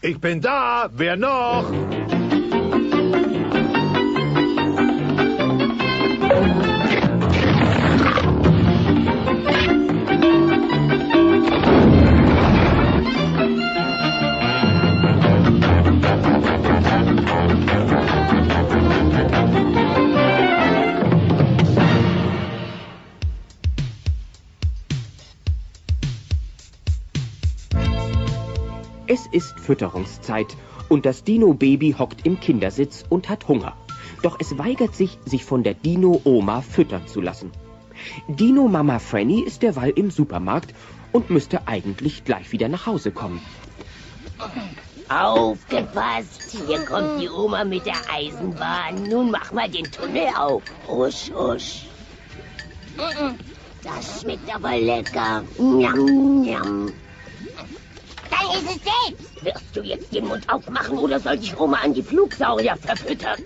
Ich bin da. Wer noch? Es ist Fütterungszeit und das Dino-Baby hockt im Kindersitz und hat Hunger. Doch es weigert sich, sich von der Dino-Oma füttern zu lassen. Dino-Mama Franny ist derweil im Supermarkt und müsste eigentlich gleich wieder nach Hause kommen. Aufgepasst, hier kommt die Oma mit der Eisenbahn. Nun mach mal den Tunnel auf. Husch, husch. Das schmeckt aber lecker. Njam, njam. Dann ist es selbst. Wirst du jetzt den Mund aufmachen oder soll dich Oma an die Flugsaurier verfüttern?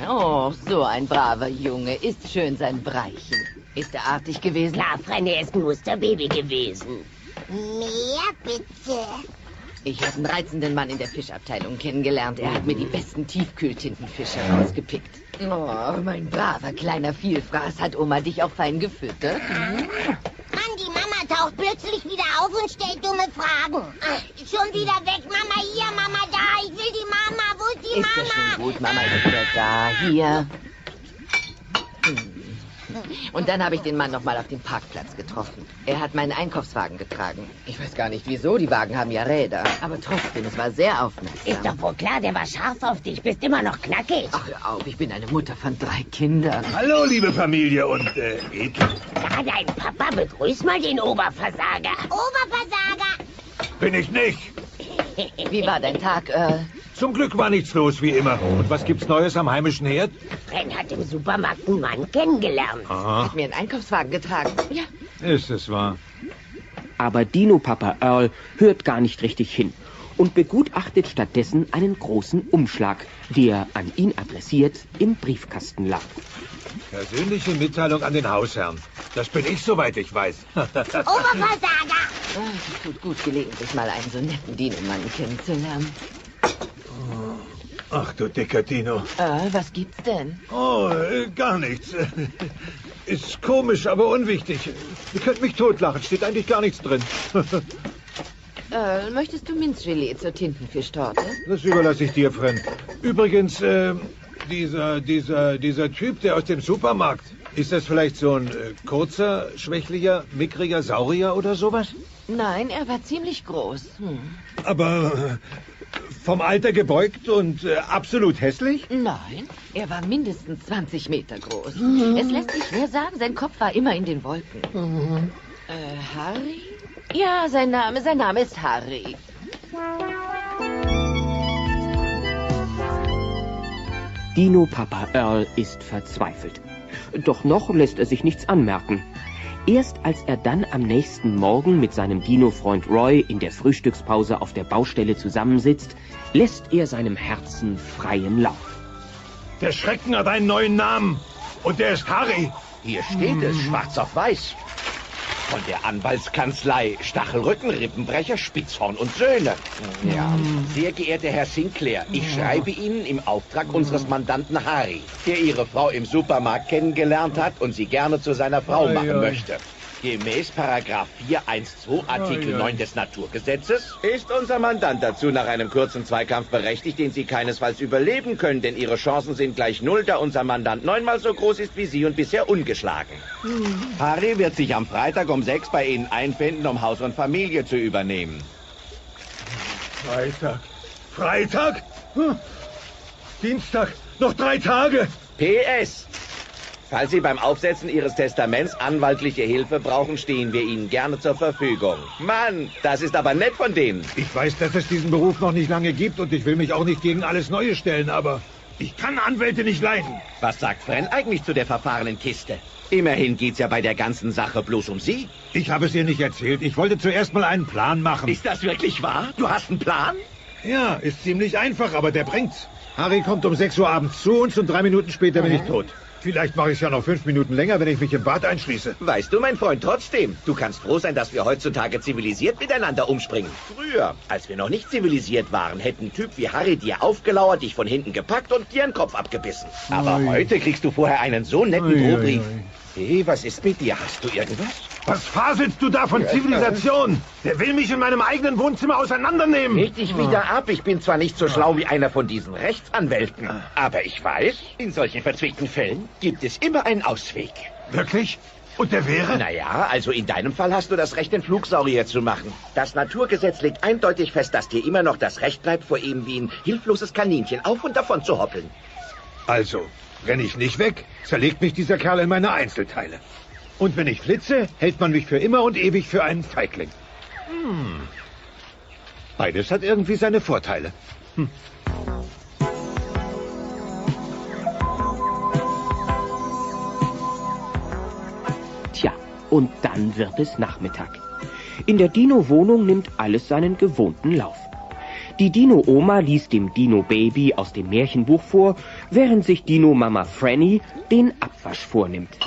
Oh, so ein braver Junge. Ist schön sein Breichen. Ist er artig gewesen? Klar, Franny ist ein Musterbaby gewesen. Mehr bitte. Ich habe einen reizenden Mann in der Fischabteilung kennengelernt. Er hat mir die besten Tiefkühltintenfische rausgepickt. Oh, mein braver kleiner Vielfraß. Hat Oma dich auch fein gefüttert? Mann, die Mama taucht plötzlich wieder auf und stellt dumme Fragen. Schon wieder weg, Mama hier, Mama da. Ich will die Mama. Wo ist die Ist ja Mama? schon gut, Mama ist wieder da. Hier. Und dann habe ich den Mann noch mal auf dem Parkplatz getroffen. Er hat meinen Einkaufswagen getragen. Ich weiß gar nicht wieso, die Wagen haben ja Räder. Aber trotzdem, es war sehr aufmerksam. Ist doch wohl klar, der war scharf auf dich. Bist immer noch knackig. Ach, hör auf, ich bin eine Mutter von 3 Kindern. Hallo, liebe Familie und Ethel. Ja, dein Papa, begrüß mal den Oberversager. Oberversager. Bin ich nicht. Wie war dein Tag, Earl? Zum Glück war nichts los, wie immer. Und was gibt's Neues am heimischen Herd? Fran hat im Supermarkt einen Mann kennengelernt. Aha, Hat mir einen Einkaufswagen getragen. Ja. ist es wahr. Aber Dino-Papa Earl hört gar nicht richtig hin und begutachtet stattdessen einen großen Umschlag, der an ihn adressiert im Briefkasten lag. Persönliche Mitteilung an den Hausherrn. Das bin ich, soweit ich weiß. Oberversager. Es tut gut, gelegentlich mal einen so netten Dino-Mann kennenzulernen. Ach du dicker Dino. Earl, was gibt's denn? Oh, gar nichts. Ist komisch, aber unwichtig. Ihr könnt mich totlachen, steht eigentlich gar nichts drin. Earl, möchtest du Minzgelee zur Tintenfischtorte? Das überlasse ich dir, Fran. Übrigens, dieser Typ, der aus dem Supermarkt, ist das vielleicht so ein kurzer, schwächlicher, mickriger Saurier oder sowas? Nein, er war ziemlich groß. Aber vom Alter gebeugt und absolut hässlich? Nein, er war mindestens 20 Meter groß. Es lässt sich schwer sagen, sein Kopf war immer in den Wolken. Harry? Ja, sein Name ist Harry. Dino-Papa Earl ist verzweifelt. Doch noch lässt er sich nichts anmerken. Erst als er dann am nächsten Morgen mit seinem Dino-Freund Roy in der Frühstückspause auf der Baustelle zusammensitzt, lässt er seinem Herzen freien Lauf. Der Schrecken hat einen neuen Namen. Und der ist Harry. Hier steht es, schwarz auf weiß. Von der Anwaltskanzlei Stachelrücken, Rippenbrecher, Spitzhorn und Söhne. Ja, sehr geehrter Herr Sinclair, ich schreibe Ihnen im Auftrag unseres Mandanten Harry, der Ihre Frau im Supermarkt kennengelernt hat und sie gerne zu seiner Frau machen möchte. Gemäß Paragraph 412 Artikel 9 des Naturgesetzes ist unser Mandant dazu nach einem kurzen Zweikampf berechtigt, den Sie keinesfalls überleben können, denn Ihre Chancen sind gleich 0, da unser Mandant 9-mal so groß ist wie Sie und bisher ungeschlagen. Harry wird sich am Freitag um 6 bei Ihnen einfinden, um Haus und Familie zu übernehmen. Freitag? Dienstag, noch 3 Tage. PS. Falls Sie beim Aufsetzen Ihres Testaments anwaltliche Hilfe brauchen, stehen wir Ihnen gerne zur Verfügung. Mann, das ist aber nett von denen. Ich weiß, dass es diesen Beruf noch nicht lange gibt und ich will mich auch nicht gegen alles Neue stellen, aber ich kann Anwälte nicht leiden. Was sagt Fran eigentlich zu der verfahrenen Kiste? Immerhin geht's ja bei der ganzen Sache bloß um Sie. Ich habe es ihr nicht erzählt. Ich wollte zuerst mal einen Plan machen. Ist das wirklich wahr? Du hast einen Plan? Ja, ist ziemlich einfach, aber der bringt's. Harry kommt um 6 Uhr abends zu uns und 3 Minuten später bin ich tot. Vielleicht mache ich es ja noch 5 Minuten länger, wenn ich mich im Bad einschließe. Weißt du, mein Freund, trotzdem, du kannst froh sein, dass wir heutzutage zivilisiert miteinander umspringen. Früher, als wir noch nicht zivilisiert waren, hätten ein Typ wie Harry dir aufgelauert, dich von hinten gepackt und dir einen Kopf abgebissen. Aber heute kriegst du vorher einen so netten Drohbrief. Hey, was ist mit dir? Hast du irgendwas? Was faselst du da von Zivilisation? Der will mich in meinem eigenen Wohnzimmer auseinandernehmen. Leg dich wieder ab. Ich bin zwar nicht so schlau wie einer von diesen Rechtsanwälten, aber ich weiß, in solchen verzwickten Fällen gibt es immer einen Ausweg. Wirklich? Und der wäre? Naja, also in deinem Fall hast du das Recht, den Flugsaurier zu machen. Das Naturgesetz legt eindeutig fest, dass dir immer noch das Recht bleibt, vor ihm wie ein hilfloses Kaninchen auf und davon zu hoppeln. Also, renn ich nicht weg, zerlegt mich dieser Kerl in meine Einzelteile. Und wenn ich flitze, hält man mich für immer und ewig für einen Feigling. Beides hat irgendwie seine Vorteile. Tja, und dann wird es Nachmittag. In der Dino-Wohnung nimmt alles seinen gewohnten Lauf. Die Dino-Oma liest dem Dino-Baby aus dem Märchenbuch vor, während sich Dino-Mama Franny den Abwasch vornimmt.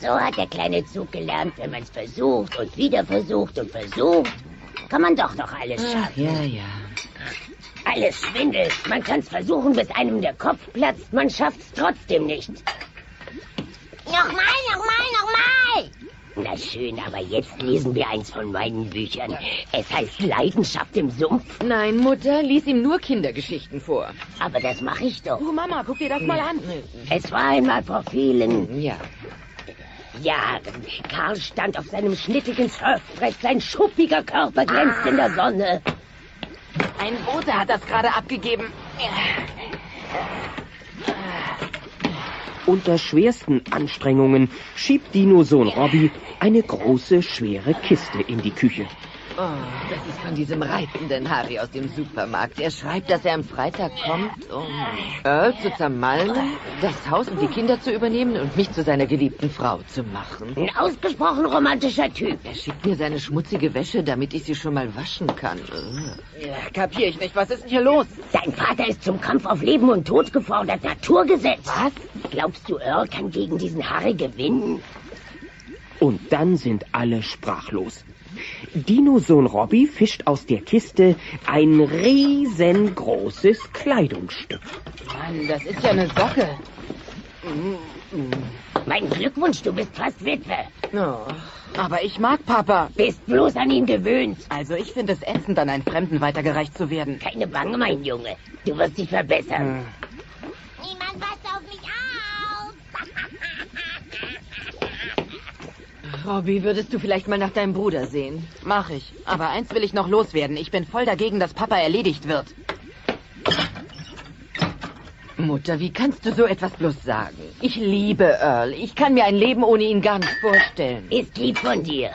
So hat der kleine Zug gelernt, wenn man es versucht und wieder versucht und versucht, kann man doch noch alles schaffen. Ja. Alles schwindelt. Man kann es versuchen, bis einem der Kopf platzt. Man schafft es trotzdem nicht. Nochmal. Na schön, aber jetzt lesen wir eins von meinen Büchern. Es heißt Leidenschaft im Sumpf. Nein, Mutter, lies ihm nur Kindergeschichten vor. Aber das mache ich doch. Oh, Mama, guck dir das mal an. Es war einmal vor vielen Ja. Jahren. Karl stand auf seinem schnittigen Surfbrett. Sein schuppiger Körper glänzt in der Sonne. Ein Bote hat das gerade abgegeben. Unter schwersten Anstrengungen schiebt Dino-Sohn Robby eine große, schwere Kiste in die Küche. Oh, das ist von diesem reizenden Harry aus dem Supermarkt. Er schreibt, dass er am Freitag kommt, um Earl zu zermalmen, das Haus und die Kinder zu übernehmen und mich zu seiner geliebten Frau zu machen. Ein ausgesprochen romantischer Typ. Er schickt mir seine schmutzige Wäsche, damit ich sie schon mal waschen kann. Ja, kapier ich nicht. Was ist denn hier los? Sein Vater ist zum Kampf auf Leben und Tod gefordert. Naturgesetz. Was? Glaubst du, Earl kann gegen diesen Harry gewinnen? Und dann sind alle sprachlos. Dino-Sohn Robby fischt aus der Kiste ein riesengroßes Kleidungsstück. Mann, das ist ja eine Socke. Mein Glückwunsch, du bist fast Witwe. Oh, aber ich mag Papa. Bist bloß an ihn gewöhnt. Also ich finde es ätzend, an einen Fremden weitergereicht zu werden. Keine Bange, mein Junge. Du wirst dich verbessern. Niemand passt auf mich auf. Robby, würdest du vielleicht mal nach deinem Bruder sehen? Mach ich. Aber eins will ich noch loswerden. Ich bin voll dagegen, dass Papa erledigt wird. Mutter, wie kannst du so etwas bloß sagen? Ich liebe Earl. Ich kann mir ein Leben ohne ihn gar nicht vorstellen. Ist lieb von dir.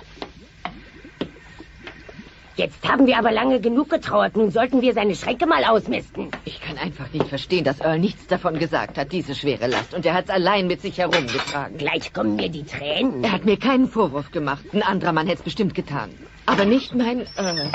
Jetzt haben wir aber lange genug getrauert. Nun sollten wir seine Schränke mal ausmisten. Ich kann einfach nicht verstehen, dass Earl nichts davon gesagt hat, diese schwere Last. Und er hat es allein mit sich herumgetragen. Gleich kommen mir die Tränen. Er hat mir keinen Vorwurf gemacht. Ein anderer Mann hätte es bestimmt getan. Aber nicht mein Earl.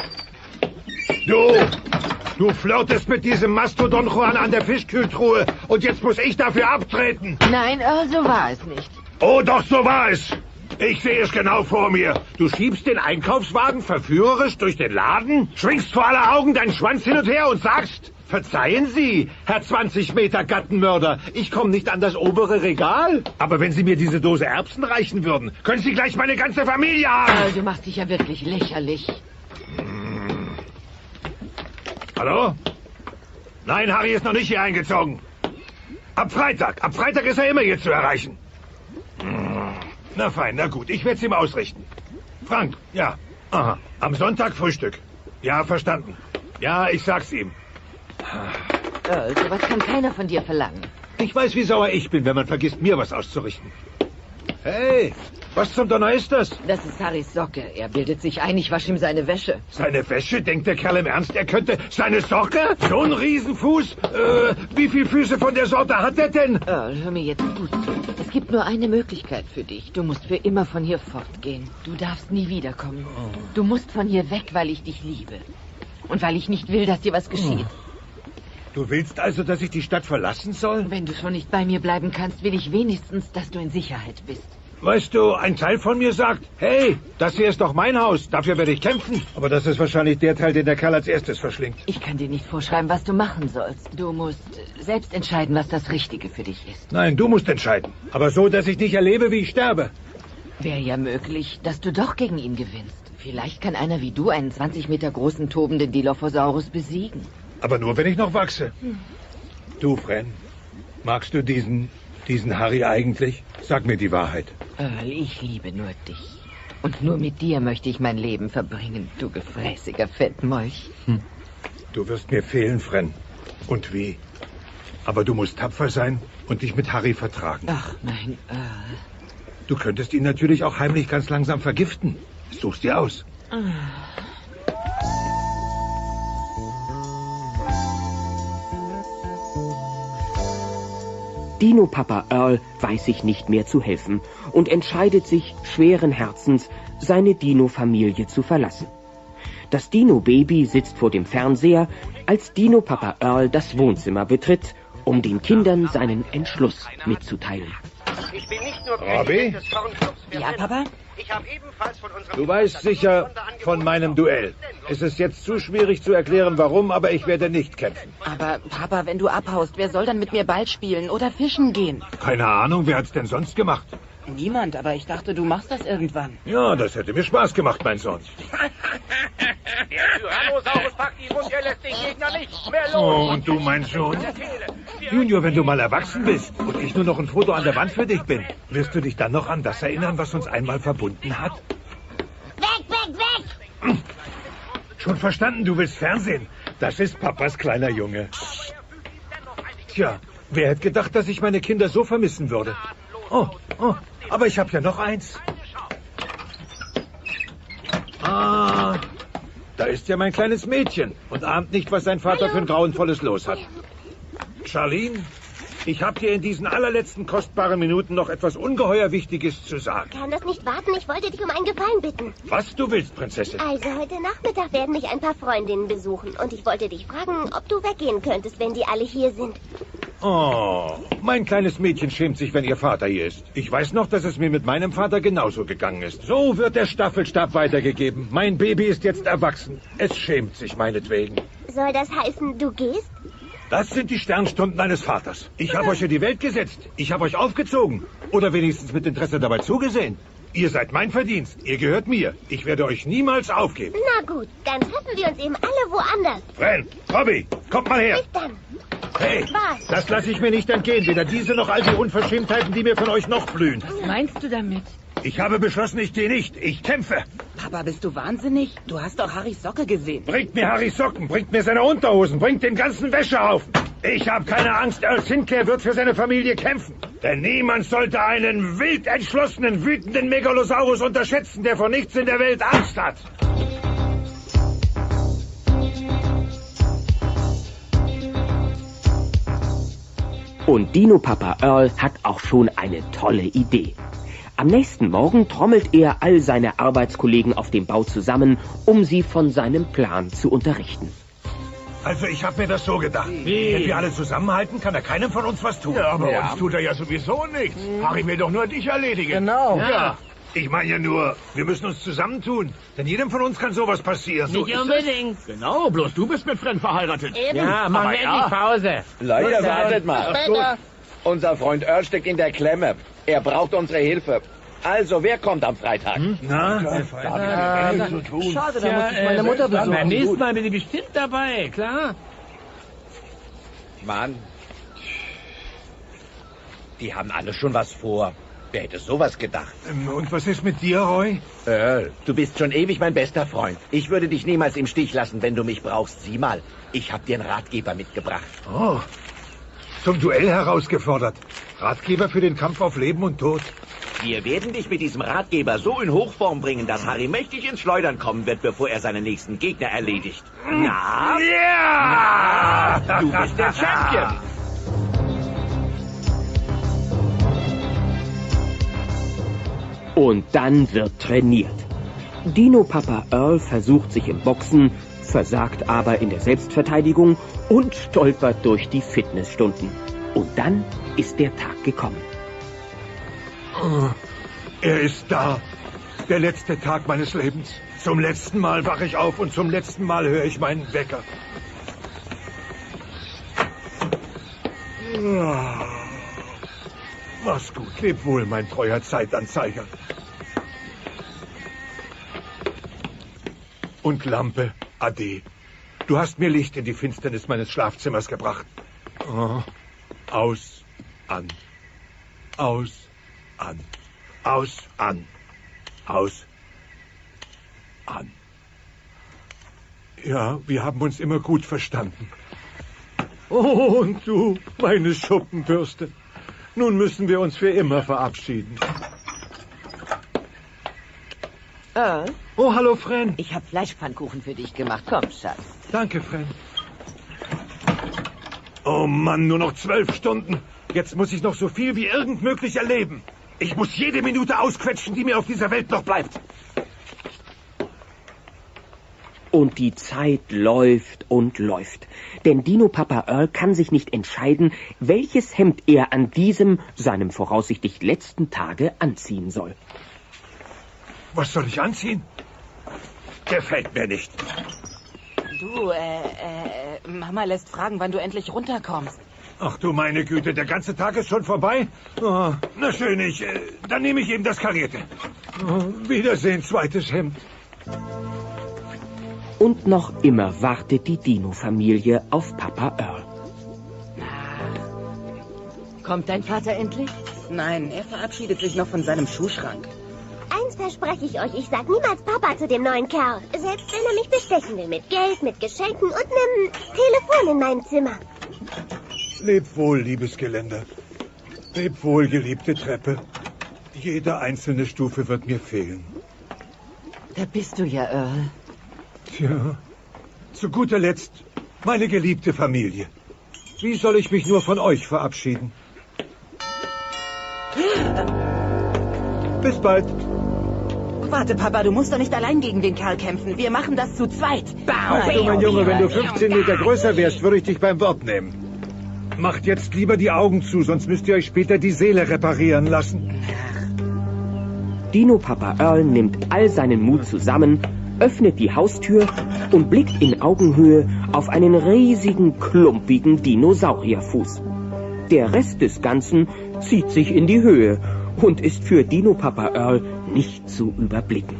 Du flirtest mit diesem Mastodon Juan an der Fischkühltruhe und jetzt muss ich dafür abtreten. Nein, Earl, so war es nicht. Oh, doch, so war es. Ich sehe es genau vor mir. Du schiebst den Einkaufswagen verführerisch durch den Laden, schwingst vor aller Augen deinen Schwanz hin und her und sagst: Verzeihen Sie, Herr 20-Meter-Gattenmörder, ich komme nicht an das obere Regal. Aber wenn Sie mir diese Dose Erbsen reichen würden, können Sie gleich meine ganze Familie haben. Earl, du machst dich ja wirklich lächerlich. Hallo? Nein, Harry ist noch nicht hier eingezogen. Ab Freitag ist er immer hier zu erreichen. Na fein, na gut, ich werde es ihm ausrichten. Frank, ja, aha, am Sonntag Frühstück. Ja, verstanden. Ja, ich sag's ihm. Earl, sowas kann keiner von dir verlangen. Ich weiß, wie sauer ich bin, wenn man vergisst, mir was auszurichten. Hey, was zum Donner ist das? Das ist Harrys Socke. Er bildet sich ein, ich wasche ihm seine Wäsche. Seine Wäsche? Denkt der Kerl im Ernst, er könnte seine Socke? So ein Riesenfuß? Wie viele Füße von der Sorte hat er denn? Earl, hör mir jetzt gut zu. Es gibt nur eine Möglichkeit für dich. Du musst für immer von hier fortgehen. Du darfst nie wiederkommen. Du musst von hier weg, weil ich dich liebe. Und weil ich nicht will, dass dir was geschieht. Du willst also, dass ich die Stadt verlassen soll? Wenn du schon nicht bei mir bleiben kannst, will ich wenigstens, dass du in Sicherheit bist. Weißt du, ein Teil von mir sagt, hey, das hier ist doch mein Haus, dafür werde ich kämpfen. Aber das ist wahrscheinlich der Teil, den der Kerl als erstes verschlingt. Ich kann dir nicht vorschreiben, was du machen sollst. Du musst selbst entscheiden, was das Richtige für dich ist. Nein, du musst entscheiden. Aber so, dass ich nicht erlebe, wie ich sterbe. Wäre ja möglich, dass du doch gegen ihn gewinnst. Vielleicht kann einer wie du einen 20 Meter großen, tobenden Dilophosaurus besiegen. Aber nur, wenn ich noch wachse. Du, Fran, magst du diesen Harry eigentlich? Sag mir die Wahrheit. Earl, ich liebe nur dich. Und nur mit dir möchte ich mein Leben verbringen, du gefräßiger Fettmolch. Du wirst mir fehlen, Fran. Und wie? Aber du musst tapfer sein und dich mit Harry vertragen. Ach, mein Earl. Du könntest ihn natürlich auch heimlich ganz langsam vergiften. Such's dir aus. Dino-Papa Earl weiß sich nicht mehr zu helfen und entscheidet sich schweren Herzens, seine Dino-Familie zu verlassen. Das Dino-Baby sitzt vor dem Fernseher, als Dino-Papa Earl das Wohnzimmer betritt, um den Kindern seinen Entschluss mitzuteilen. Ich bin nicht nur Robby? Präsident des Pornclubs für Ja, Männer. Papa? Ich habe ebenfalls von unserem Du weißt sicher von meinem Duell. Es ist jetzt zu schwierig zu erklären, warum, aber ich werde nicht kämpfen. Aber, Papa, wenn du abhaust, wer soll dann mit mir Ball spielen oder fischen gehen? Keine Ahnung, wer hat's denn sonst gemacht? Niemand, aber ich dachte, du machst das irgendwann. Ja, das hätte mir Spaß gemacht, mein Sohn. Der Tyrannosaurus packt ihn und er lässt den Gegner nicht mehr los. Oh, und du, mein Sohn? Junior, wenn du mal erwachsen bist und ich nur noch ein Foto an der Wand für dich bin, wirst du dich dann noch an das erinnern, was uns einmal verbunden hat? Weg, weg, weg! Schon verstanden, du willst Fernsehen. Das ist Papas kleiner Junge. Tja, wer hätte gedacht, dass ich meine Kinder so vermissen würde? Oh, aber ich habe ja noch eins. Ah, da ist ja mein kleines Mädchen und ahnt nicht, was sein Vater für ein grauenvolles Los hat. Charlene, ich habe dir in diesen allerletzten kostbaren Minuten noch etwas ungeheuer Wichtiges zu sagen. Kann das nicht warten? Ich wollte dich um einen Gefallen bitten. Was du willst, Prinzessin. Also, heute Nachmittag werden mich ein paar Freundinnen besuchen. Und ich wollte dich fragen, ob du weggehen könntest, wenn die alle hier sind. Oh, mein kleines Mädchen schämt sich, wenn ihr Vater hier ist. Ich weiß noch, dass es mir mit meinem Vater genauso gegangen ist. So wird der Staffelstab weitergegeben. Mein Baby ist jetzt erwachsen. Es schämt sich meinetwegen. Soll das heißen, du gehst? Das sind die Sternstunden eines Vaters. Ich habe euch in die Welt gesetzt. Ich habe euch aufgezogen. Oder wenigstens mit Interesse dabei zugesehen. Ihr seid mein Verdienst. Ihr gehört mir. Ich werde euch niemals aufgeben. Na gut, dann treffen wir uns eben alle woanders. Fran, Robby, kommt mal her. Bis dann. Hey, Was? das lasse ich mir nicht entgehen. Weder diese noch all die Unverschämtheiten, die mir von euch noch blühen. Was meinst du damit? Ich habe beschlossen, ich gehe nicht. Ich kämpfe. Papa, bist du wahnsinnig? Du hast doch Harrys Socke gesehen. Bringt mir Harrys Socken, bringt mir seine Unterhosen, bringt den ganzen Wäschehaufen. Ich habe keine Angst, Earl Sinclair wird für seine Familie kämpfen. Denn niemand sollte einen wild entschlossenen, wütenden Megalosaurus unterschätzen, der vor nichts in der Welt Angst hat. Und Dino-Papa Earl hat auch schon eine tolle Idee. Am nächsten Morgen trommelt er all seine Arbeitskollegen auf dem Bau zusammen, um sie von seinem Plan zu unterrichten. Also ich habe mir das so gedacht. Wenn wir alle zusammenhalten, kann er keinem von uns was tun. Ja, aber uns tut er ja sowieso nichts. Harry will doch nur dich erledigen. Genau. Ja. Ich meine ja nur, wir müssen uns zusammentun. Denn jedem von uns kann sowas passieren. So ist unbedingt. Genau, bloß du bist mit Fran verheiratet. Eben. Ja, machen wir endlich Pause. Leute, wartet mal. Später. Unser Freund Earl steckt in der Klemme. Er braucht unsere Hilfe. Also, wer kommt am Freitag? Na, Schade, da muss ich meine Mutter Beim besuchen. nächsten Mal bin ich bestimmt dabei, klar? Mann. Die haben alle schon was vor. Wer hätte sowas gedacht? und was ist mit dir, Roy? Earl, du bist schon ewig mein bester Freund. Ich würde dich niemals im Stich lassen, wenn du mich brauchst. Sieh mal, ich habe dir einen Ratgeber mitgebracht. Oh, zum Duell herausgefordert. Ratgeber für den Kampf auf Leben und Tod. Wir werden dich mit diesem Ratgeber so in Hochform bringen, dass Harry mächtig ins Schleudern kommen wird, bevor er seinen nächsten Gegner erledigt. Na? Ja! Du bist der Champion! Und dann wird trainiert. Dino-Papa Earl versucht sich im Boxen, versagt aber in der Selbstverteidigung und stolpert durch die Fitnessstunden. Und dann ist der Tag gekommen. Oh, er ist da. Der letzte Tag meines Lebens. Zum letzten Mal wache ich auf und zum letzten Mal höre ich meinen Wecker. Mach's gut. Leb wohl, mein treuer Zeitanzeiger. Und Lampe, ade. Du hast mir Licht in die Finsternis meines Schlafzimmers gebracht. Oh. Aus, an. Aus, an. Aus, an. Aus, an. Ja, wir haben uns immer gut verstanden. Oh, und du, meine Schuppenbürste. Nun müssen wir uns für immer verabschieden. Oh, hallo, Fran. Ich habe Fleischpfannkuchen für dich gemacht. Komm, Schatz. Danke, Fran. Oh Mann, nur noch 12 Stunden. Jetzt muss ich noch so viel wie irgend möglich erleben. Ich muss jede Minute ausquetschen, die mir auf dieser Welt noch bleibt. Und die Zeit läuft und läuft. Denn Dino-Papa Earl kann sich nicht entscheiden, welches Hemd er an diesem, seinem voraussichtlich letzten Tage anziehen soll. Was soll ich anziehen? Gefällt mir nicht. Du, Mama lässt fragen, wann du endlich runterkommst. Ach du meine Güte, der ganze Tag ist schon vorbei? Oh, na schön, dann nehme ich eben das Karierte. Oh, Wiedersehen, zweites Hemd. Und noch immer wartet die Dino-Familie auf Papa Earl. Kommt dein Vater endlich? Nein, er verabschiedet sich noch von seinem Schuhschrank. Eins verspreche ich euch, ich sag niemals Papa zu dem neuen Kerl. Selbst wenn er mich bestechen will mit Geld, mit Geschenken und einem Telefon in meinem Zimmer. Leb wohl, liebes Geländer. Leb wohl, geliebte Treppe. Jede einzelne Stufe wird mir fehlen. Da bist du ja, Earl. Tja, zu guter Letzt meine geliebte Familie. Wie soll ich mich nur von euch verabschieden? Bis bald. Warte, Papa, du musst doch nicht allein gegen den Kerl kämpfen. Wir machen das zu zweit. Ach du, mein Junge, wenn du 15 Meter größer wärst, würde ich dich beim Wort nehmen. Macht jetzt lieber die Augen zu, sonst müsst ihr euch später die Seele reparieren lassen. Dino-Papa Earl nimmt all seinen Mut zusammen, öffnet die Haustür und blickt in Augenhöhe auf einen riesigen, klumpigen Dinosaurierfuß. Der Rest des Ganzen zieht sich in die Höhe und ist für Dino-Papa Earl nicht zu überblicken.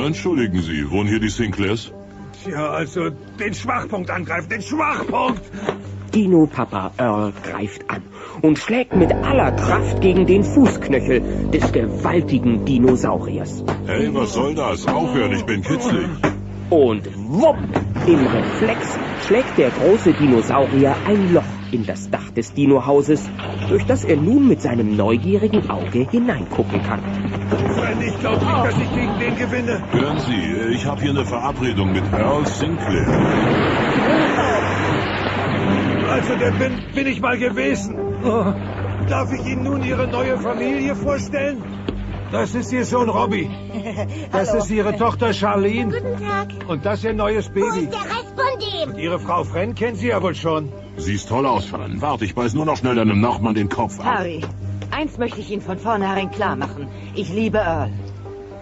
Entschuldigen Sie, wohnen hier die Sinclairs? Tja, also den Schwachpunkt angreifen, den Schwachpunkt! Dino-Papa Earl greift an und schlägt mit aller Kraft gegen den Fußknöchel des gewaltigen Dinosauriers. Hey, was soll das? Aufhören, ich bin kitzlig. Und wupp, im Reflex schlägt der große Dinosaurier ein Loch in das Dach des Dinohauses, durch das er nun mit seinem neugierigen Auge hineingucken kann. Ich glaube nicht, dass ich gegen den gewinne. Hören Sie, ich habe hier eine Verabredung mit Earl Sinclair. Also, der bin ich mal gewesen. Oh, darf ich Ihnen nun Ihre neue Familie vorstellen? Das ist Ihr Sohn Robbie. Das ist Ihre Tochter Charlene. Guten Tag. Und das Ihr neues Wo Baby. ist der Rest von dem? Und Ihre Frau Fran kennen Sie ja wohl schon. Siehst toll aus, Fran. Warte, ich beiß nur noch schnell deinem Nachbarn den Kopf ab. Harry, eins möchte ich Ihnen von vornherein klar machen. Ich liebe Earl.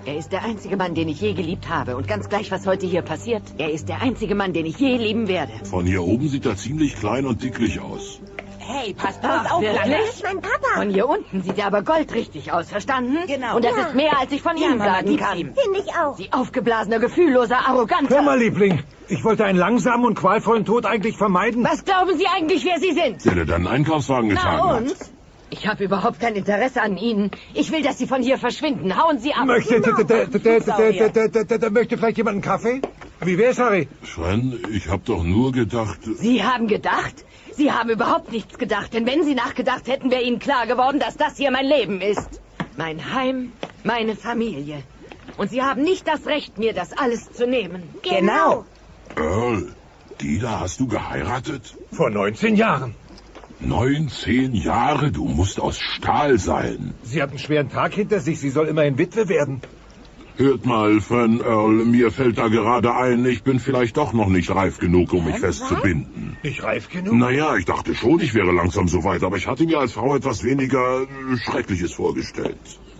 Er ist der einzige Mann, den ich je geliebt habe. Und ganz gleich, was heute hier passiert, er ist der einzige Mann, den ich je lieben werde. Von hier oben sieht er ziemlich klein und dicklich aus. Hey, passt auf, wirklich? Kleiner. Das ist mein Papa. Von hier unten sieht er aber goldrichtig aus, verstanden? Genau. Und das Ja. ist mehr, als ich von ihm Mama, sagen gib's kann. ihm. Finde ich auch. Sie aufgeblasener, gefühlloser, arroganter. Hör mal, Liebling. Ich wollte einen langsamen und qualvollen Tod eigentlich vermeiden. Was glauben Sie eigentlich, wer Sie sind? Der deinen Einkaufswagen getragen Na hat. und? Ich habe überhaupt kein Interesse an Ihnen. Ich will, dass Sie von hier verschwinden. Hauen Sie ab. Möchte vielleicht jemand einen Kaffee? Wie wär's, Harry? Fran, ich hab doch nur gedacht... Sie haben gedacht? Sie haben überhaupt nichts gedacht. Denn wenn Sie nachgedacht hätten, wäre Ihnen klar geworden, dass das hier mein Leben ist. Mein Heim, meine Familie. Und Sie haben nicht das Recht, mir das alles zu nehmen. Genau. Earl, die da hast du geheiratet? Vor 19 Jahren. 19 Jahre? Du musst aus Stahl sein. Sie hat einen schweren Tag hinter sich. Sie soll immerhin Witwe werden. Hört mal, Fran Earl, mir fällt da gerade ein, ich bin vielleicht doch noch nicht reif genug, um mich festzubinden. Nicht reif genug? Naja, ich dachte schon, ich wäre langsam soweit, aber ich hatte mir als Frau etwas weniger Schreckliches vorgestellt.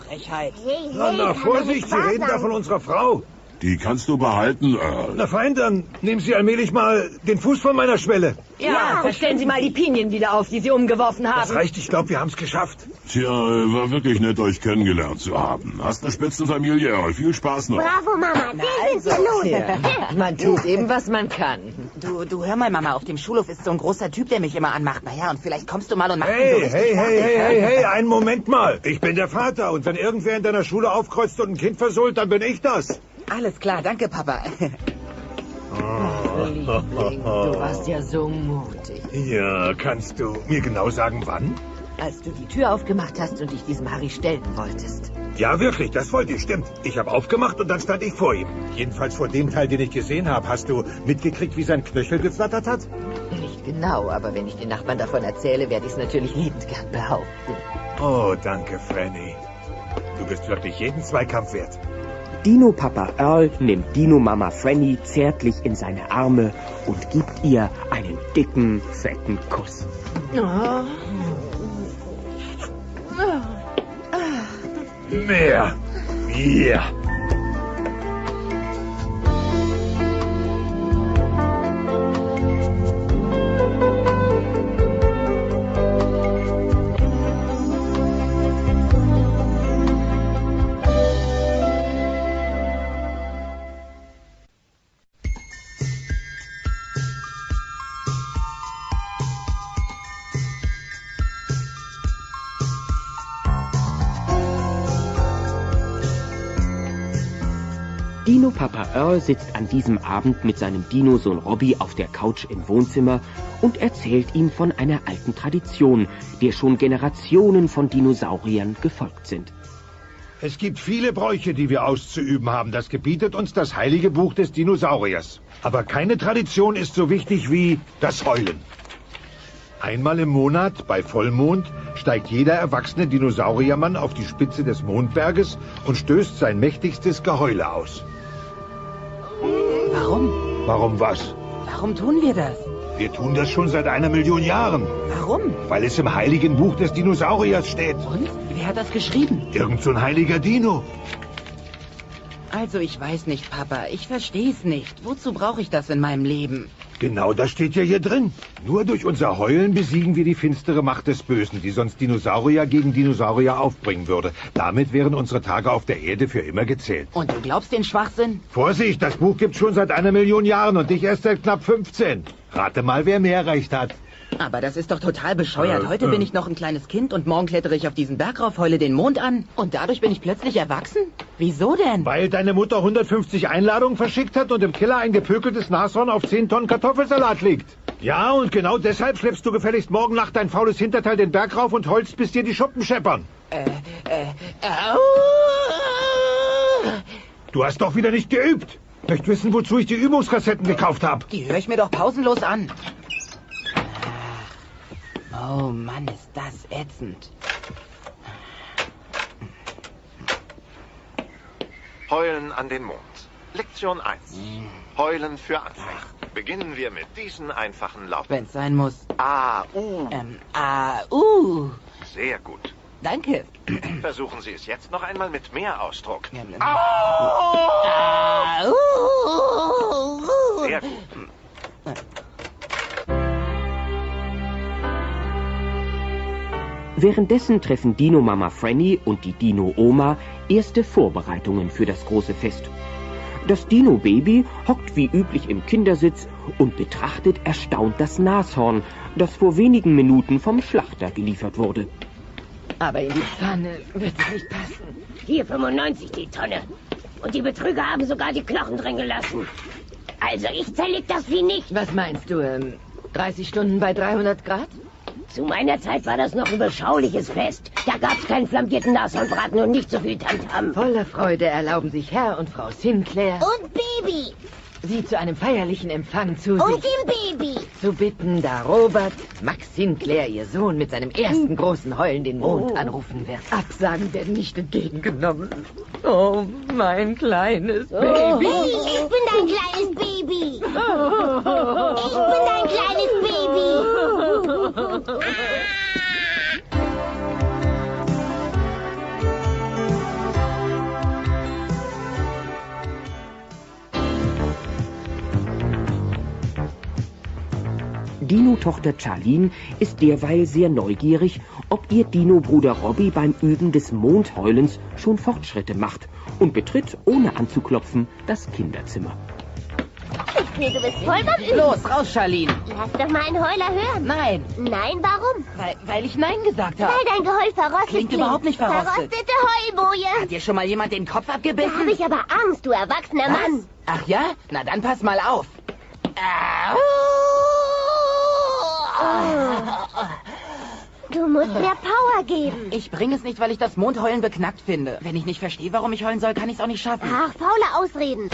Frechheit. Na, Vorsicht, Sie reden da von unserer Frau. Die kannst du behalten, Earl. Na fein, dann nehmen Sie allmählich mal den Fuß von meiner Schwelle. Ja, verstellen Sie mal die Pinien wieder auf, die Sie umgeworfen haben. Das reicht, ich glaube, wir haben es geschafft. Tja, war wirklich nett, euch kennengelernt zu haben. Hast eine Spitzenfamilie, Earl. Viel Spaß noch. Bravo, Mama. Wir sind los. Ja, man tut eben, was man kann. Du hör mal, Mama, auf dem Schulhof ist so ein großer Typ, der mich immer anmacht. Naja, und vielleicht kommst du mal und machst ihn so richtig Hey, einen Moment mal. Ich bin der Vater und wenn irgendwer in deiner Schule aufkreuzt und ein Kind versohlt, dann bin ich das. Alles klar, danke, Papa. Liebling, du warst ja so mutig. Ja, kannst du mir genau sagen, wann? Als du die Tür aufgemacht hast und dich diesem Harry stellen wolltest. Ja, wirklich, das wollte ich, stimmt. Ich habe aufgemacht und dann stand ich vor ihm. Jedenfalls vor dem Teil, den ich gesehen habe. Hast du mitgekriegt, wie sein Knöchel geflattert hat? Nicht genau, aber wenn ich den Nachbarn davon erzähle, werde ich es natürlich liebend gern behaupten. Oh, danke, Franny. Du bist wirklich jeden Zweikampf wert. Dino-Papa Earl nimmt Dino-Mama Franny zärtlich in seine Arme und gibt ihr einen dicken, fetten Kuss. Mehr. Ja. Dino-Papa Earl sitzt an diesem Abend mit seinem Dino-Sohn Robbie auf der Couch im Wohnzimmer und erzählt ihm von einer alten Tradition, der schon Generationen von Dinosauriern gefolgt sind. Es gibt viele Bräuche, die wir auszuüben haben. Das gebietet uns das heilige Buch des Dinosauriers. Aber keine Tradition ist so wichtig wie das Heulen. Einmal im Monat, bei Vollmond, steigt jeder erwachsene Dinosauriermann auf die Spitze des Mondberges und stößt sein mächtigstes Geheule aus. Warum? Warum was? Warum tun wir das? Wir tun das schon seit 1 Million Jahren. Warum? Weil es im heiligen Buch des Dinosauriers steht. Und? Wer hat das geschrieben? Irgend so ein heiliger Dino. Also, ich weiß nicht, Papa. Ich versteh's nicht. Wozu brauche ich das in meinem Leben? Genau, das steht ja hier drin. Nur durch unser Heulen besiegen wir die finstere Macht des Bösen, die sonst Dinosaurier gegen Dinosaurier aufbringen würde. Damit wären unsere Tage auf der Erde für immer gezählt. Und du glaubst den Schwachsinn? Vorsicht, das Buch gibt's schon seit 1 Million Jahren und ich erst seit knapp 15. Rate mal, wer mehr Recht hat. Aber das ist doch total bescheuert. Heute bin ich noch ein kleines Kind und morgen klettere ich auf diesen Berg rauf, heule den Mond an. Und dadurch bin ich plötzlich erwachsen? Wieso denn? Weil deine Mutter 150 Einladungen verschickt hat und im Keller ein gepökeltes Nashorn auf 10 Tonnen Kartoffelsalat liegt. Ja, und genau deshalb schleppst du gefälligst morgen Nacht dein faules Hinterteil den Berg rauf und heulst, bis dir die Schuppen scheppern. Du hast doch wieder nicht geübt. Möcht wissen, wozu ich die Übungskassetten gekauft habe? Die höre ich mir doch pausenlos an. Oh Mann, ist das ätzend. Heulen an den Mond. Lektion 1. Heulen für Anfänger. Beginnen wir mit diesen einfachen Lauten. Wenn's sein muss. A, U. Sehr gut. Danke. Versuchen Sie es jetzt noch einmal mit mehr Ausdruck. Sehr gut. Währenddessen treffen Dino-Mama Franny und die Dino-Oma erste Vorbereitungen für das große Fest. Das Dino-Baby hockt wie üblich im Kindersitz und betrachtet erstaunt das Nashorn, das vor wenigen Minuten vom Schlachter geliefert wurde. Aber in die Pfanne wird es nicht passen. 4,95 die Tonne. Und die Betrüger haben sogar die Knochen drin gelassen. Also ich zerleg das Vieh nicht. Was meinst du, 30 Stunden bei 300 Grad? Zu meiner Zeit war das noch ein beschauliches Fest. Da gab's keinen flambierten Nashornbraten und nicht so viel Tamtam. Voller Freude erlauben sich Herr und Frau Sinclair und Baby Sie zu einem feierlichen Empfang zu sich Und dem Baby. zu bitten, da Robert Max Sinclair, ihr Sohn, mit seinem ersten großen Heulen den Mond anrufen wird. Absagen werden nicht entgegengenommen. Oh, mein kleines Baby. Hey, ich bin dein kleines Baby. Ich bin dein kleines Baby. Dino-Tochter Charlene ist derweil sehr neugierig, ob ihr Dino-Bruder Robbie beim Üben des Mondheulens schon Fortschritte macht und betritt, ohne anzuklopfen, das Kinderzimmer. Ich sehe, du bist voll beim Üben. Los, raus, Charlene. Lass doch mal einen Heuler hören. Nein, Nein, warum? weil ich Nein gesagt habe. Weil dein Geheul verrostet Klingt überhaupt nicht verrostet. Verrostete Heulboje. Hat dir schon mal jemand den Kopf Da abgebissen? habe ich aber Angst, du erwachsener Mann. Ach ja? Na dann pass mal auf. Du musst mehr Power geben. Ich bringe es nicht, weil ich das Mondheulen beknackt finde. Wenn ich nicht verstehe, warum ich heulen soll, kann ich es auch nicht schaffen. Ach, faule Ausreden.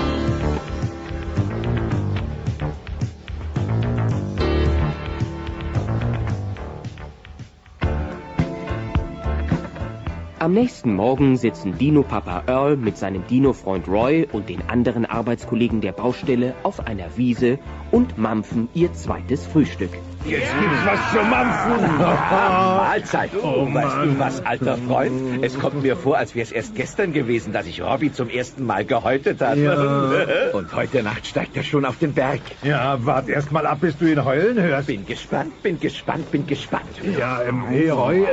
Am nächsten Morgen sitzen Dino-Papa Earl mit seinem Dino-Freund Roy und den anderen Arbeitskollegen der Baustelle auf einer Wiese und mampfen ihr zweites Frühstück. Jetzt gibt's was zu mampfen. Mahlzeit. Oh, weißt Mann. du was, alter Freund? Es kommt mir vor, als wäre es erst gestern gewesen, dass ich Robbie zum ersten Mal gehäutet habe. Ja. Und heute Nacht steigt er schon auf den Berg. Ja, wart erst mal ab, bis du ihn heulen hörst. Bin gespannt, bin gespannt, bin gespannt. Ja, hey Roy,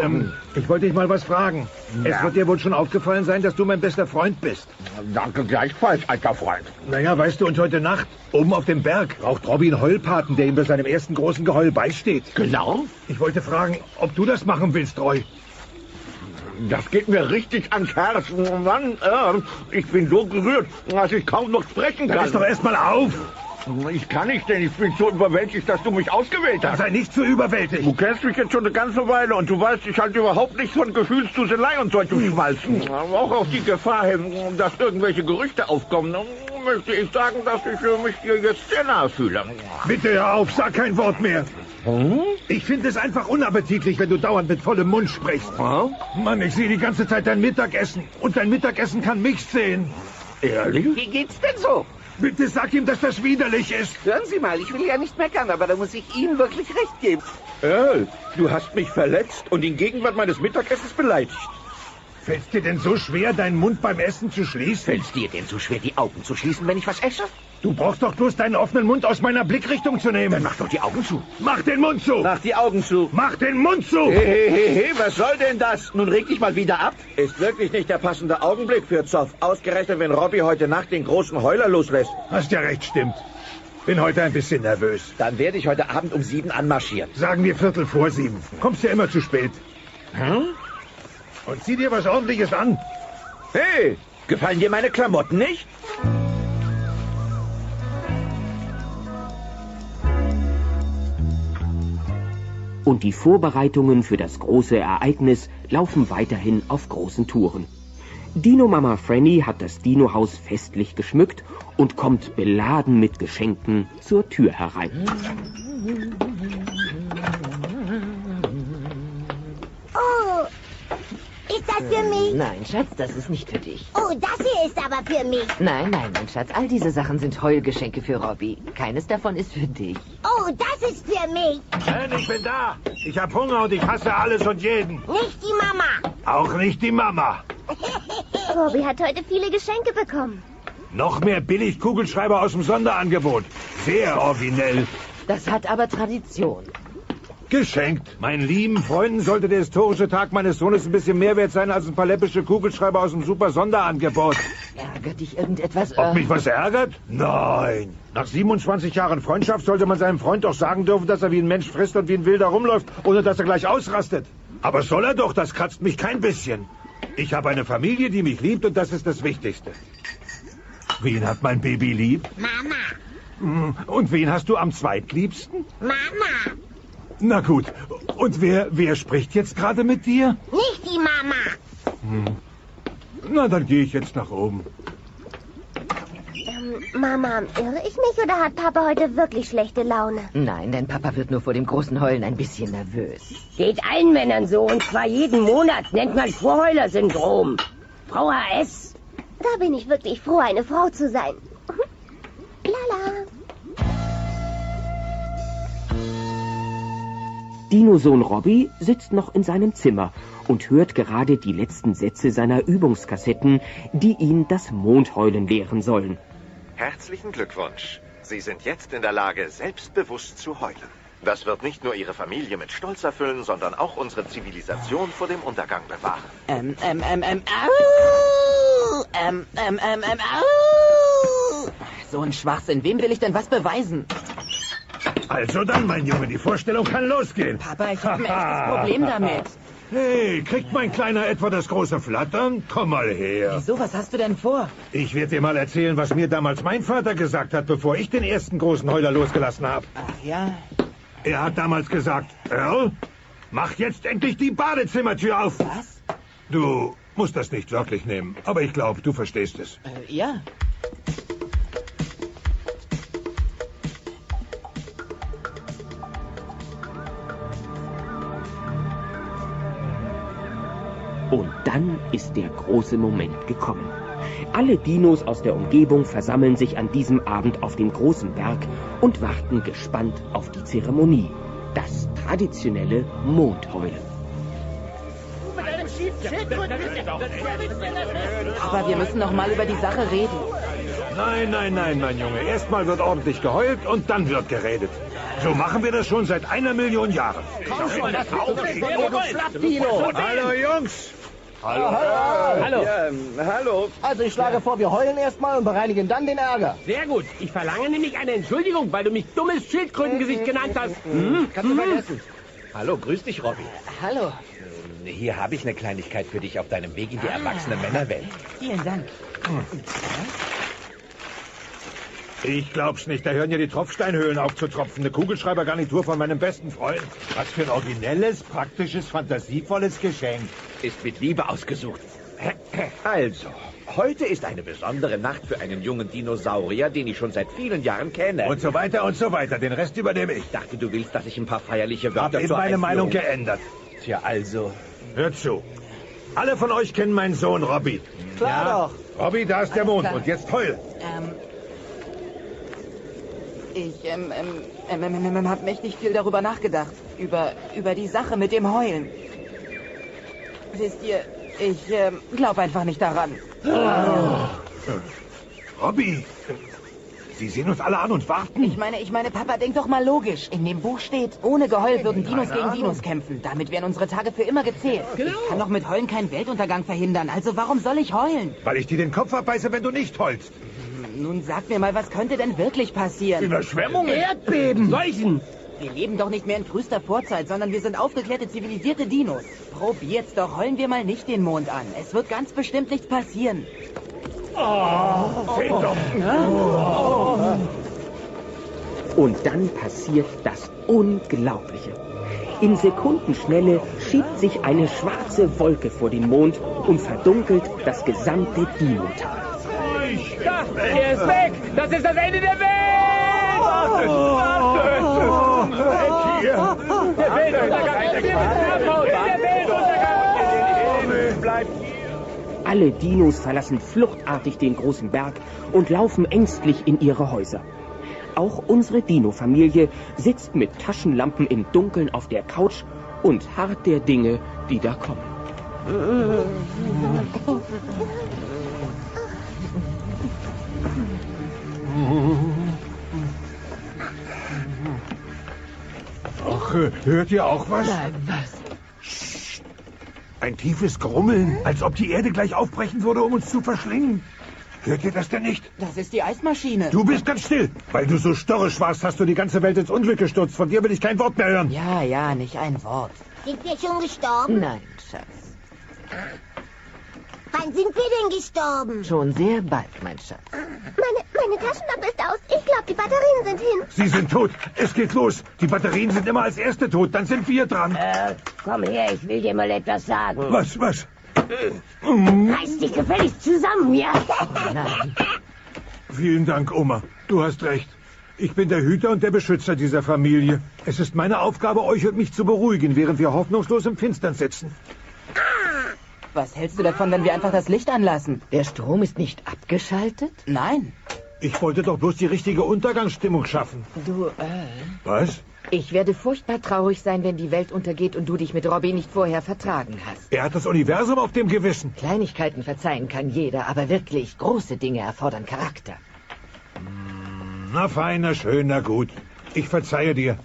ich wollte dich mal was fragen. Es wird dir wohl schon aufgefallen sein, dass du mein bester Freund bist. Danke gleichfalls, alter Freund. Naja, weißt du, und heute Nacht, oben auf dem Berg, braucht Robbie einen Heulpaten, der ihm bei seinem ersten großen Geheul beisteht. Genau? Ich wollte fragen, ob du das machen willst, Roy. Das geht mir richtig ans Herz. Mann, ich bin so gerührt, dass ich kaum noch sprechen kann. Dann ist doch erst mal auf. Ich kann nicht, denn ich bin so überwältigt, dass du mich ausgewählt Dann hast. sei nicht so überwältigt. Du kennst mich jetzt schon eine ganze Weile und du weißt, ich halte überhaupt nichts von Gefühlsduselei und solchem Schmalzen. Auch auf die Gefahr hin, dass irgendwelche Gerüchte aufkommen, möchte ich sagen, dass ich mich dir jetzt sehr nahe fühle. Bitte hör auf, sag kein Wort mehr. Ich finde es einfach unappetitlich, wenn du dauernd mit vollem Mund sprichst. Mann, ich sehe die ganze Zeit dein Mittagessen. Und dein Mittagessen kann mich sehen. Ehrlich? Wie geht's denn so? Bitte sag ihm, dass das widerlich ist. Hören Sie mal, ich will ja nicht meckern, aber da muss ich Ihnen wirklich recht geben. Earl, du hast mich verletzt und in Gegenwart meines Mittagessens beleidigt. Fällt's dir denn so schwer, deinen Mund beim Essen zu schließen? Fällt's dir denn so schwer, die Augen zu schließen, wenn ich was esse? Du brauchst doch bloß deinen offenen Mund aus meiner Blickrichtung zu nehmen. Dann mach doch die Augen zu. Mach den Mund zu! Mach die Augen zu. Mach den Mund zu! Hey, was soll denn das? Nun reg dich mal wieder ab. Ist wirklich nicht der passende Augenblick für Zoff. Ausgerechnet, wenn Robbie heute Nacht den großen Heuler loslässt. Hast ja recht, stimmt. Bin heute ein bisschen nervös. Dann werde ich heute Abend um 7 anmarschieren. Sagen wir 7:15. Kommst ja immer zu spät. Und zieh dir was Ordentliches an. Hey, gefallen dir meine Klamotten nicht? Und die Vorbereitungen für das große Ereignis laufen weiterhin auf großen Touren. Dino-Mama Franny hat das Dino-Haus festlich geschmückt und kommt beladen mit Geschenken zur Tür herein. Oh, ist das für mich? Nein, Schatz, das ist nicht für dich. Oh, das hier ist aber für mich. Nein, mein Schatz, all diese Sachen sind Heulgeschenke für Robbie. Keines davon ist für dich. Oh, das ist für mich. Ben, ich bin da. Ich hab Hunger und ich hasse alles und jeden. Nicht die Mama. Auch nicht die Mama. Robbie hat heute viele Geschenke bekommen. Noch mehr Billig-Kugelschreiber aus dem Sonderangebot. Sehr originell. Das hat aber Tradition. Geschenkt. Meinen lieben Freunden sollte der historische Tag meines Sohnes ein bisschen mehr wert sein als ein paar läppische Kugelschreiber aus dem Super-Sonderangebot. Ärgert dich irgendetwas? Ob mich was ärgert? Nein. Nach 27 Jahren Freundschaft sollte man seinem Freund doch sagen dürfen, dass er wie ein Mensch frisst und wie ein Wilder rumläuft, ohne dass er gleich ausrastet. Aber soll er doch, das kratzt mich kein bisschen. Ich habe eine Familie, die mich liebt und das ist das Wichtigste. Wen hat mein Baby lieb? Mama. Und wen hast du am zweitliebsten? Mama. Na gut. Und wer spricht jetzt gerade mit dir? Nicht die Mama. Na, dann gehe ich jetzt nach oben. Mama, irre ich mich oder hat Papa heute wirklich schlechte Laune? Nein, dein Papa wird nur vor dem großen Heulen ein bisschen nervös. Geht allen Männern so, und zwar jeden Monat. Nennt man Vorheuler-Syndrom. Frau HS. Da bin ich wirklich froh, eine Frau zu sein. Lala. Dino-Sohn Robby sitzt noch in seinem Zimmer und hört gerade die letzten Sätze seiner Übungskassetten, die ihn das Mondheulen lehren sollen. Herzlichen Glückwunsch. Sie sind jetzt in der Lage, selbstbewusst zu heulen. Das wird nicht nur Ihre Familie mit Stolz erfüllen, sondern auch unsere Zivilisation vor dem Untergang bewahren. So ein Schwachsinn. Wem will ich denn was beweisen? Also dann, mein Junge, die Vorstellung kann losgehen. Papa, ich habe ein echtes Problem damit. Hey, kriegt mein Kleiner etwa das große Flattern? Komm mal her. Wieso, was hast du denn vor? Ich werde dir mal erzählen, was mir damals mein Vater gesagt hat, bevor ich den ersten großen Heuler losgelassen habe. Ach ja? Er hat damals gesagt, Earl, mach jetzt endlich die Badezimmertür auf. Was? Du musst das nicht wörtlich nehmen, aber ich glaube, du verstehst es. Ja. Und dann ist der große Moment gekommen. Alle Dinos aus der Umgebung versammeln sich an diesem Abend auf dem großen Berg und warten gespannt auf die Zeremonie. Das traditionelle Mondheulen. Aber wir müssen noch mal über die Sache reden. Nein, mein Junge. Erstmal wird ordentlich geheult und dann wird geredet. So machen wir das schon seit 1 Million Jahren. Komm schon, das Dino. Hallo, Jungs. Hallo. Hallo. Ja, hallo. Also ich schlage vor, wir heulen erstmal und bereinigen dann den Ärger. Sehr gut. Ich verlange nämlich eine Entschuldigung, weil du mich dummes Schildkrötengesicht genannt hast. Kannst du vergessen. Hallo, grüß dich, Robby. Hallo. Hier habe ich eine Kleinigkeit für dich auf deinem Weg in die erwachsene Männerwelt. Vielen Dank. Ich glaub's nicht, da hören ja die Tropfsteinhöhlen auf zu tropfen. Eine Kugelschreibergarnitur von meinem besten Freund. Was für ein originelles, praktisches, fantasievolles Geschenk. Ist mit Liebe ausgesucht. Also, heute ist eine besondere Nacht für einen jungen Dinosaurier, den ich schon seit vielen Jahren kenne. Und so weiter und so weiter. Den Rest übernehme ich. Ich dachte, du willst, dass ich ein paar feierliche Wörter Hab eben zur meine Meinung Einführung- geändert. Tja, also... Hört zu. Alle von euch kennen meinen Sohn Robby. Klar doch. Robby, da ist der Mond. klar. Und jetzt heul. Ich habe mächtig viel darüber nachgedacht. Über die Sache mit dem Heulen. Wisst ihr, ich glaube einfach nicht daran. Robby, Sie sehen uns alle an und warten. Ich meine, Papa, denk doch mal logisch. In dem Buch steht, ohne Geheul würden Dinos gegen Dinos kämpfen. Damit wären unsere Tage für immer gezählt. Genau. Ich kann doch mit Heulen keinen Weltuntergang verhindern. Also warum soll ich heulen? Weil ich dir den Kopf abbeiße, wenn du nicht heulst. Nun sag mir mal, was könnte denn wirklich passieren? Überschwemmungen. Erdbeben. Seuchen. Wir leben doch nicht mehr in frühester Vorzeit, sondern wir sind aufgeklärte, zivilisierte Dinos. Probiert's doch, heulen wir mal nicht den Mond an. Es wird ganz bestimmt nichts passieren. Und dann passiert das Unglaubliche. In Sekundenschnelle schiebt sich eine schwarze Wolke vor den Mond und verdunkelt das gesamte Dino-Tal. Da, er ist weg. Das ist das Ende der Welt. Der Weltuntergang. Der Weltuntergang. Bleibt Alle Dinos verlassen fluchtartig den großen Berg und laufen ängstlich in ihre Häuser. Auch unsere Dino-Familie sitzt mit Taschenlampen im Dunkeln auf der Couch und harrt der Dinge, die da kommen. Ach, hört ihr auch was? Nein, was? Ein tiefes Grummeln, als ob die Erde gleich aufbrechen würde, um uns zu verschlingen. Hört ihr das denn nicht? Das ist die Eismaschine. Du bist ganz still. Weil du so störrisch warst, hast du die ganze Welt ins Unglück gestürzt. Von dir will ich kein Wort mehr hören. Ja, nicht ein Wort. Sind wir schon gestorben? Nein, Schatz. Wann sind wir denn gestorben? Schon sehr bald, mein Schatz. Meine Taschenlampe ist aus. Ich glaube, die Batterien sind hin. Sie sind tot. Es geht los. Die Batterien sind immer als Erste tot. Dann sind wir dran. Komm her, ich will dir mal etwas sagen. Was? Reiß dich gefälligst zusammen, ja? Nein. Vielen Dank, Oma. Du hast recht. Ich bin der Hüter und der Beschützer dieser Familie. Es ist meine Aufgabe, euch und mich zu beruhigen, während wir hoffnungslos im Finstern sitzen. Was hältst du davon, wenn wir einfach das Licht anlassen? Der Strom ist nicht abgeschaltet? Nein. Ich wollte doch bloß die richtige Untergangsstimmung schaffen. Du, Was? Ich werde furchtbar traurig sein, wenn die Welt untergeht und du dich mit Robbie nicht vorher vertragen hast. Er hat das Universum auf dem Gewissen. Kleinigkeiten verzeihen kann jeder, aber wirklich große Dinge erfordern Charakter. Na fein, na schön, na gut. Ich verzeihe dir.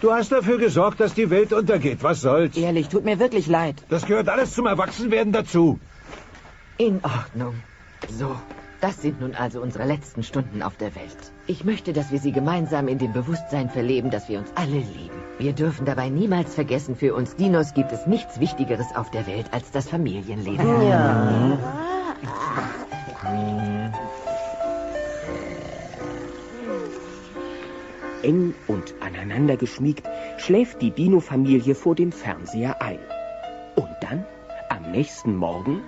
Du hast dafür gesorgt, dass die Welt untergeht. Was soll's? Ehrlich, tut mir wirklich leid. Das gehört alles zum Erwachsenwerden dazu. In Ordnung. So, das sind nun also unsere letzten Stunden auf der Welt. Ich möchte, dass wir sie gemeinsam in dem Bewusstsein verleben, dass wir uns alle lieben. Wir dürfen dabei niemals vergessen, für uns Dinos gibt es nichts Wichtigeres auf der Welt als das Familienleben. Ja. Eng und aneinander geschmiegt schläft die Dino-Familie vor dem Fernseher ein. Und dann, am nächsten Morgen...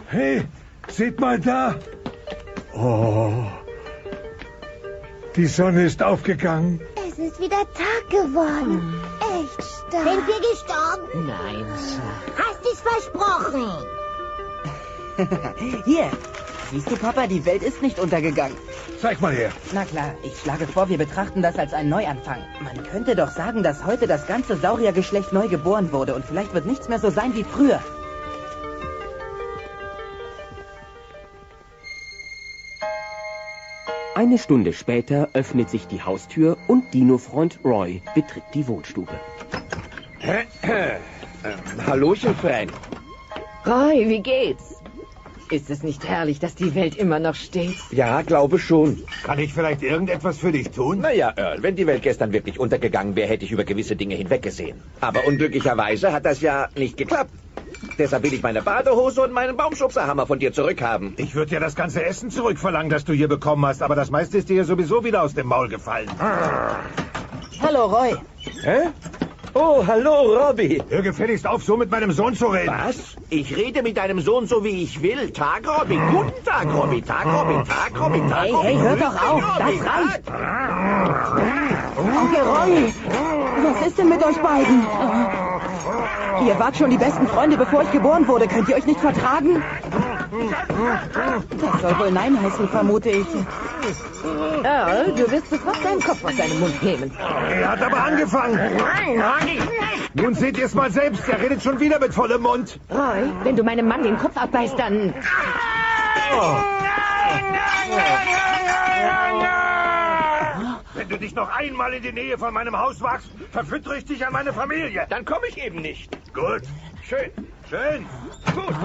Hey, seht mal da. Oh, die Sonne ist aufgegangen. Es ist wieder Tag geworden. Echt stark. Sind wir gestorben? Nein. Hast du's versprochen? Hier. Siehst du, Papa, die Welt ist nicht untergegangen. Zeig mal her. Na klar, ich schlage vor, wir betrachten das als einen Neuanfang. Man könnte doch sagen, dass heute das ganze Sauriergeschlecht neu geboren wurde und vielleicht wird nichts mehr so sein wie früher. Eine Stunde später öffnet sich die Haustür und Dino-Freund Roy betritt die Wohnstube. Hallochen, Frank. Roy, wie geht's? Ist es nicht herrlich, dass die Welt immer noch steht? Ja, glaube schon. Kann ich vielleicht irgendetwas für dich tun? Naja, Earl, wenn die Welt gestern wirklich untergegangen wäre, hätte ich über gewisse Dinge hinweggesehen. Aber unglücklicherweise hat das ja nicht geklappt. Deshalb will ich meine Badehose und meinen Baumschubserhammer von dir zurückhaben. Ich würde ja das ganze Essen zurückverlangen, das du hier bekommen hast, aber das meiste ist dir ja sowieso wieder aus dem Maul gefallen. Hallo, Roy. Hä? Oh, hallo, Robbie. Hör gefälligst auf, so mit meinem Sohn zu reden. Was? Ich rede mit deinem Sohn so, wie ich will. Tag, Robbie. Guten Tag, Robbie. Tag, Robbie. Tag, Robbie. Tag, Hey, Robbie. hey, hör doch auf. Das reicht. Onkel Roy, was ist denn mit euch beiden? Ihr wart schon die besten Freunde, bevor ich geboren wurde. Könnt ihr euch nicht vertragen? Das soll wohl Nein heißen, vermute ich. Earl, du wirst sofort deinen Kopf aus deinem Mund nehmen. Er hat aber angefangen. Nun seht ihr es mal selbst, er redet schon wieder mit vollem Mund. Roy, wenn du meinem Mann den Kopf abbeißt, dann... Wenn du dich noch einmal in die Nähe von meinem Haus wagst, verfüttere ich dich an meine Familie. Dann komme ich eben nicht. Gut. Schön. Schön. Gut.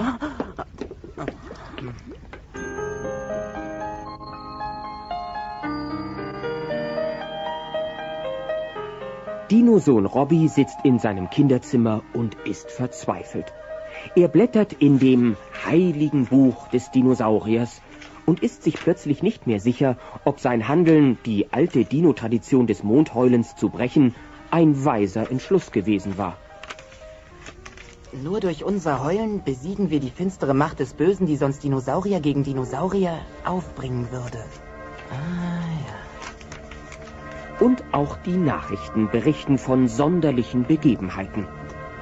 Dino-Sohn Robbie sitzt in seinem Kinderzimmer und ist verzweifelt. Er blättert in dem heiligen Buch des Dinosauriers und ist sich plötzlich nicht mehr sicher, ob sein Handeln, die alte Dino-Tradition des Mondheulens zu brechen, ein weiser Entschluss gewesen war. Nur durch unser Heulen besiegen wir die finstere Macht des Bösen, die sonst Dinosaurier gegen Dinosaurier aufbringen würde. Und auch die Nachrichten berichten von sonderlichen Begebenheiten.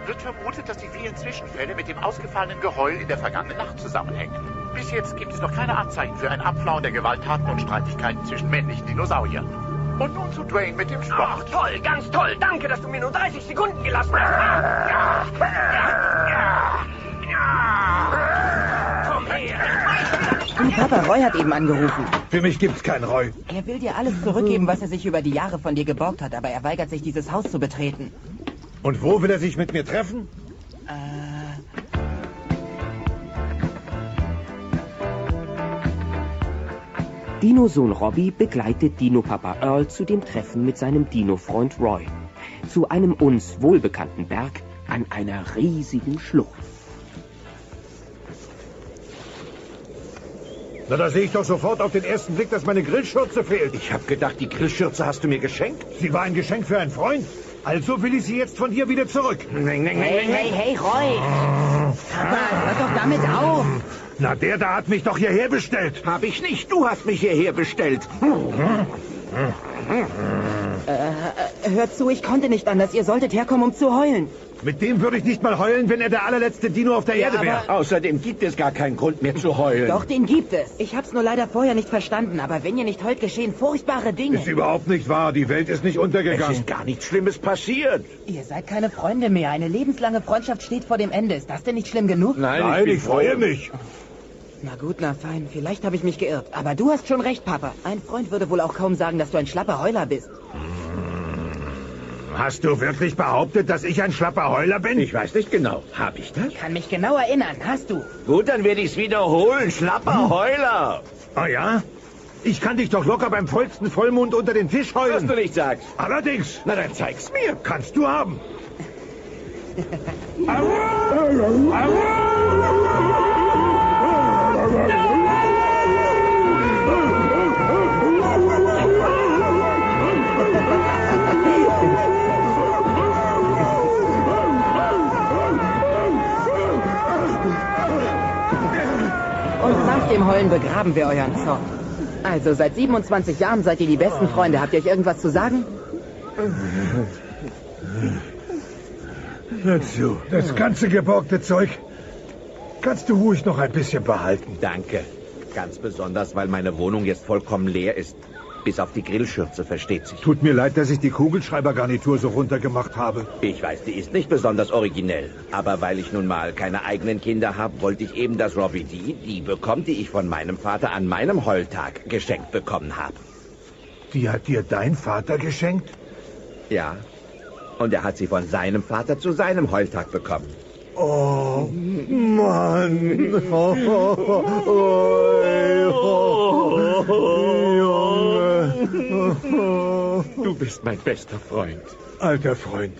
Wird vermutet, dass die vielen Zwischenfälle mit dem ausgefallenen Geheul in der vergangenen Nacht zusammenhängen. Bis jetzt gibt es noch keine Anzeichen für ein Abflauen der Gewalttaten und Streitigkeiten zwischen männlichen Dinosauriern. Und nun zu Dwayne mit dem Sport. Ach, toll, ganz toll. Danke, dass du mir nur 30 Sekunden gelassen hast. Komm her. Papa, Roy hat eben angerufen. Für mich gibt's keinen Roy. Er will dir alles zurückgeben, was er sich über die Jahre von dir geborgt hat, aber er weigert sich, dieses Haus zu betreten. Und wo will er sich mit mir treffen? Dino-Sohn Robbie begleitet Dino-Papa Earl zu dem Treffen mit seinem Dino-Freund Roy. Zu einem uns wohlbekannten Berg an einer riesigen Schlucht. Na, da sehe ich doch sofort auf den ersten Blick, dass meine Grillschürze fehlt. Ich habe gedacht, die Grillschürze hast du mir geschenkt. Sie war ein Geschenk für einen Freund. Also will ich sie jetzt von dir wieder zurück. Hey, Roy! Papa, hör doch damit auf! Na, der da hat mich doch hierher bestellt. Hab ich nicht, du hast mich hierher bestellt. Hört zu, ich konnte nicht anders. Ihr solltet herkommen, um zu heulen. Mit dem würde ich nicht mal heulen, wenn er der allerletzte Dino auf der Erde wäre. Außerdem gibt es gar keinen Grund mehr zu heulen. Doch, den gibt es. Ich hab's nur leider vorher nicht verstanden, aber wenn ihr nicht heult, geschehen furchtbare Dinge. Ist überhaupt nicht wahr. Die Welt ist nicht untergegangen. Es ist gar nichts Schlimmes passiert. Ihr seid keine Freunde mehr. Eine lebenslange Freundschaft steht vor dem Ende. Ist das denn nicht schlimm genug? Nein, ich freue mich. Na gut, na fein. Vielleicht habe ich mich geirrt. Aber du hast schon recht, Papa. Ein Freund würde wohl auch kaum sagen, dass du ein schlapper Heuler bist. Hast du wirklich behauptet, dass ich ein schlapper Heuler bin? Ich weiß nicht genau. Hab ich das? Ich kann mich genau erinnern. Hast du? Gut, dann werde ich's wiederholen. Schlapper Heuler. Oh ja? Ich kann dich doch locker beim vollsten Vollmond unter den Tisch heulen. Was du nicht sagst. Allerdings. Na, dann zeig's mir. Kannst du haben. Und nach dem Heulen begraben wir euren Zorn. Also, seit 27 Jahren seid ihr die besten Freunde. Habt ihr euch irgendwas zu sagen? Hör zu, das ganze geborgte Zeug kannst du ruhig noch ein bisschen behalten. Danke. Ganz besonders, weil meine Wohnung jetzt vollkommen leer ist. Bis auf die Grillschürze, versteht sich. Tut mir leid, dass ich die Kugelschreibergarnitur so runtergemacht habe. Ich weiß, die ist nicht besonders originell. Aber weil ich nun mal keine eigenen Kinder habe, wollte ich eben, dass Robbie die bekommt, die ich von meinem Vater an meinem Heultag geschenkt bekommen habe. Die hat dir dein Vater geschenkt? Ja. Und er hat sie von seinem Vater zu seinem Heultag bekommen. Oh, Mann. Du bist mein bester Freund. Alter Freund,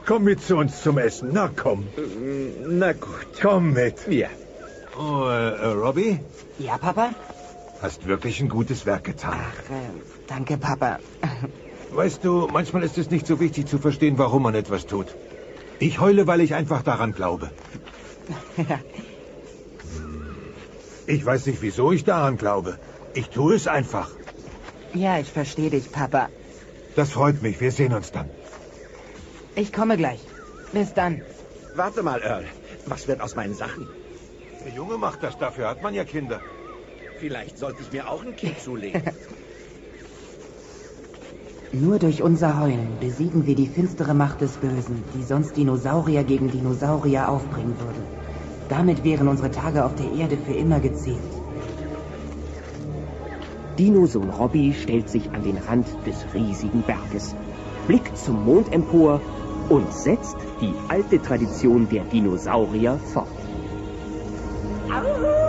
komm mit zu uns zum Essen. Na komm. Na gut. Komm mit. Ja. Oh, Robbie? Ja, Papa? Hast wirklich ein gutes Werk getan. Ach, danke, Papa. Weißt du, manchmal ist es nicht so wichtig zu verstehen, warum man etwas tut. Ich heule, weil ich einfach daran glaube. Ich weiß nicht, wieso ich daran glaube. Ich tue es einfach. Ja, ich verstehe dich, Papa. Das freut mich. Wir sehen uns dann. Ich komme gleich. Bis dann. Warte mal, Earl. Was wird aus meinen Sachen? Der Junge macht das. Dafür hat man ja Kinder. Vielleicht sollte ich mir auch ein Kind zulegen. Nur durch unser Heulen besiegen wir die finstere Macht des Bösen, die sonst Dinosaurier gegen Dinosaurier aufbringen würde. Damit wären unsere Tage auf der Erde für immer gezählt. Dinosohn Robbie stellt sich an den Rand des riesigen Berges, blickt zum Mond empor und setzt die alte Tradition der Dinosaurier fort. Au!